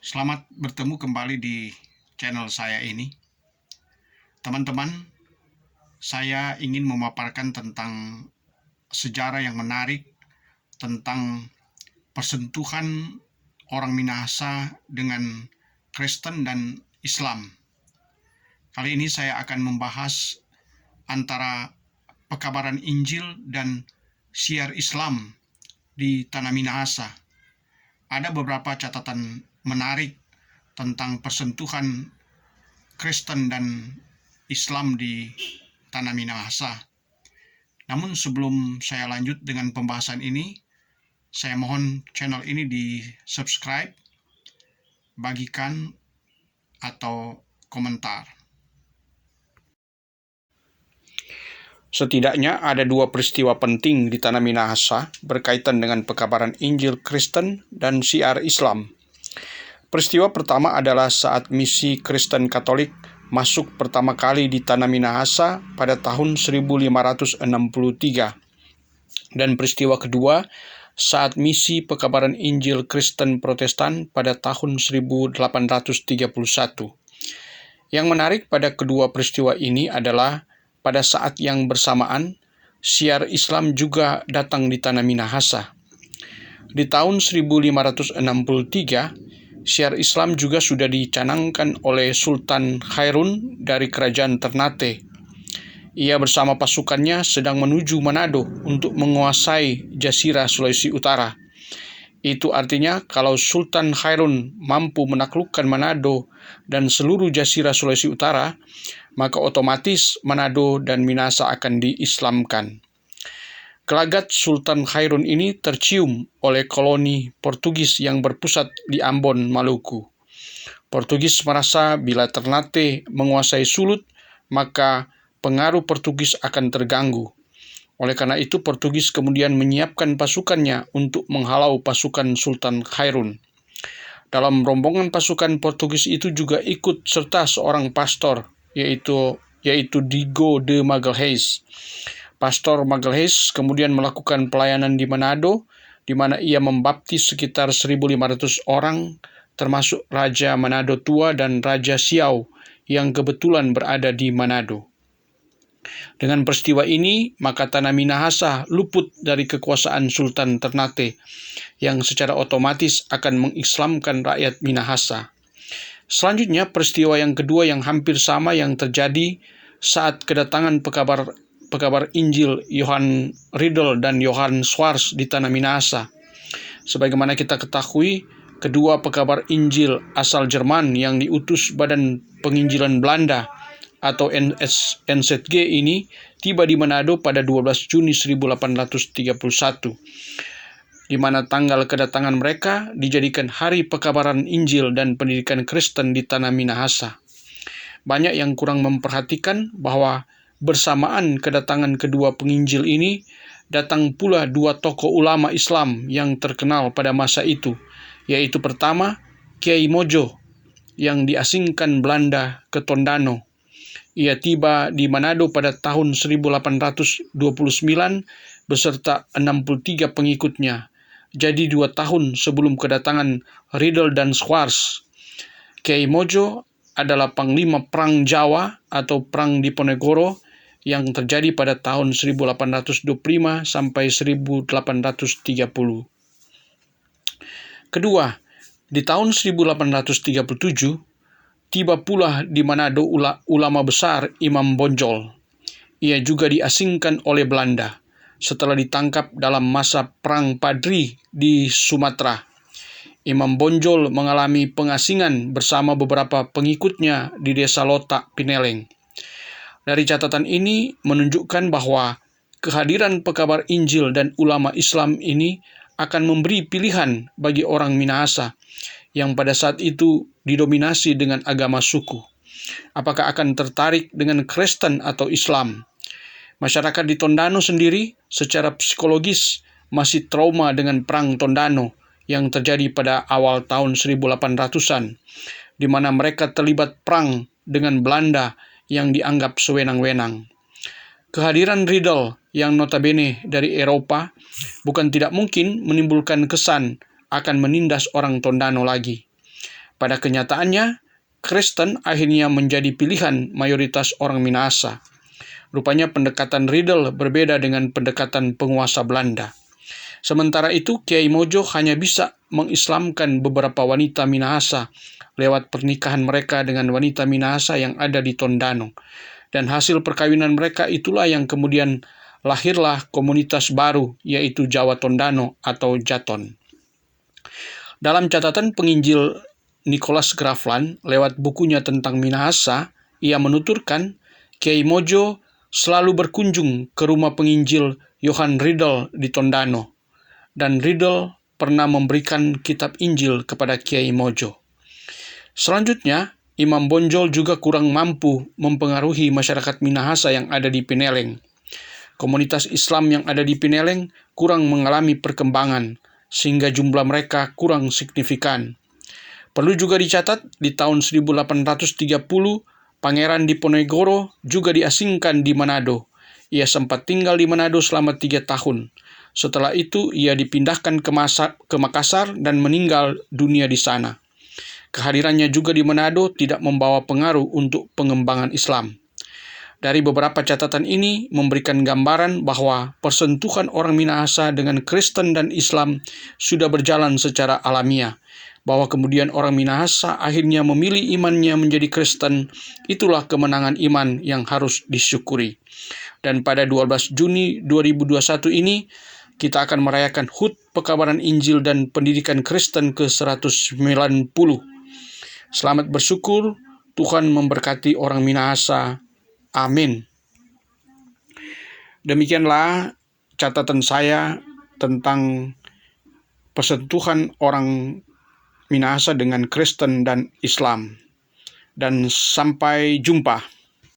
Selamat bertemu kembali di channel saya ini. Teman-teman, saya ingin memaparkan tentang sejarah yang menarik tentang persentuhan orang Minahasa dengan Kristen dan Islam. Kali ini saya akan membahas antara pekabaran Injil dan syiar Islam di tanah Minahasa. Ada beberapa catatan menarik tentang persentuhan Kristen dan Islam di tanah Minahasa. Namun sebelum saya lanjut dengan pembahasan ini, saya mohon channel ini di-subscribe, bagikan, atau komentar. Setidaknya ada dua peristiwa penting di tanah Minahasa berkaitan dengan pekabaran Injil Kristen dan syiar Islam. Peristiwa pertama adalah saat misi Kristen Katolik masuk pertama kali di tanah Minahasa pada tahun 1563. Dan peristiwa kedua saat misi pekabaran Injil Kristen Protestan pada tahun 1831. Yang menarik pada kedua peristiwa ini adalah pada saat yang bersamaan, syiar Islam juga datang di tanah Minahasa. Di tahun 1563, syiar Islam juga sudah dicanangkan oleh Sultan Khairun dari Kerajaan Ternate. Ia bersama pasukannya sedang menuju Manado untuk menguasai Jazirah Sulawesi Utara. Itu artinya kalau Sultan Khairun mampu menaklukkan Manado dan seluruh Jazirah Sulawesi Utara, maka otomatis Manado dan Minahasa akan diislamkan. Gelagat Sultan Khairun ini tercium oleh koloni Portugis yang berpusat di Ambon, Maluku. Portugis merasa bila Ternate menguasai Sulut, maka pengaruh Portugis akan terganggu. Oleh karena itu, Portugis kemudian menyiapkan pasukannya untuk menghalau pasukan Sultan Khairun. Dalam rombongan pasukan Portugis itu juga ikut serta seorang pastor, yaitu Diego de Magalhães. Pastor Magalhães kemudian melakukan pelayanan di Manado, di mana ia membaptis sekitar 1.500 orang, termasuk Raja Manado Tua dan Raja Siau yang kebetulan berada di Manado. Dengan peristiwa ini, maka tanah Minahasa luput dari kekuasaan Sultan Ternate, yang secara otomatis akan mengislamkan rakyat Minahasa. Selanjutnya, peristiwa yang kedua yang hampir sama yang terjadi saat kedatangan pekabar Injil Johann Riedel dan Johann Schwarz di tanah Minahasa. Sebagaimana kita ketahui, kedua pekabar Injil asal Jerman yang diutus Badan Penginjilan Belanda atau NZG ini tiba di Manado pada 12 Juni 1831. Di mana tanggal kedatangan mereka dijadikan Hari Pekabaran Injil dan Pendidikan Kristen di tanah Minahasa. Banyak yang kurang memperhatikan bahwa bersamaan kedatangan kedua penginjil ini, datang pula dua tokoh ulama Islam yang terkenal pada masa itu, yaitu pertama, Kiai Mojo, yang diasingkan Belanda ke Tondano. Ia tiba di Manado pada tahun 1829 beserta 63 pengikutnya. Jadi 2 tahun sebelum kedatangan Riedel dan Schwarz. Kiai Mojo adalah panglima Perang Jawa atau Perang Diponegoro yang terjadi pada tahun 1825 sampai 1830. Kedua, di tahun 1837, tiba pula di Manado ulama besar Imam Bonjol. Ia juga diasingkan oleh Belanda setelah ditangkap dalam masa Perang Padri di Sumatera. Imam Bonjol mengalami pengasingan bersama beberapa pengikutnya di desa Lotak, Pineleng. Dari catatan ini menunjukkan bahwa kehadiran pekabar Injil dan ulama Islam ini akan memberi pilihan bagi orang Minahasa yang pada saat itu didominasi dengan agama suku. Apakah akan tertarik dengan Kristen atau Islam? Masyarakat di Tondano sendiri secara psikologis masih trauma dengan Perang Tondano yang terjadi pada awal tahun 1800-an, di mana mereka terlibat perang dengan Belanda yang dianggap sewenang-wenang. Kehadiran Riedel yang notabene dari Eropa bukan tidak mungkin menimbulkan kesan akan menindas orang Tondano lagi. Pada kenyataannya, Kristen akhirnya menjadi pilihan mayoritas orang Minahasa. Rupanya pendekatan Riddle berbeda dengan pendekatan penguasa Belanda. Sementara itu, Kiai Mojo hanya bisa mengislamkan beberapa wanita Minahasa lewat pernikahan mereka dengan wanita Minahasa yang ada di Tondano. Dan hasil perkawinan mereka itulah yang kemudian lahirlah komunitas baru, yaitu Jawa Tondano atau Jaton. Dalam catatan penginjil Nicholas Grafland lewat bukunya tentang Minahasa, ia menuturkan Kiai Mojo selalu berkunjung ke rumah penginjil Johann Riddle di Tondano, dan Riddle pernah memberikan kitab Injil kepada Kiai Mojo. Selanjutnya, Imam Bonjol juga kurang mampu mempengaruhi masyarakat Minahasa yang ada di Pineleng. Komunitas Islam yang ada di Pineleng kurang mengalami perkembangan, sehingga jumlah mereka kurang signifikan. Perlu juga dicatat, di tahun 1830, Pangeran Diponegoro juga diasingkan di Manado. Ia sempat tinggal di Manado selama 3 tahun. Setelah itu, ia dipindahkan ke Makassar dan meninggal dunia di sana. Kehadirannya juga di Manado tidak membawa pengaruh untuk pengembangan Islam. Dari beberapa catatan ini memberikan gambaran bahwa persentuhan orang Minahasa dengan Kristen dan Islam sudah berjalan secara alamiah. Bahwa kemudian orang Minahasa akhirnya memilih imannya menjadi Kristen, itulah kemenangan iman yang harus disyukuri. Dan pada 12 Juni 2021 ini, kita akan merayakan HUT Pekabaran Injil dan Pendidikan Kristen ke-190. Selamat bersyukur, Tuhan memberkati orang Minahasa. Amin. Demikianlah catatan saya tentang persentuhan orang Minahasa dengan Kristen dan Islam. Dan sampai jumpa.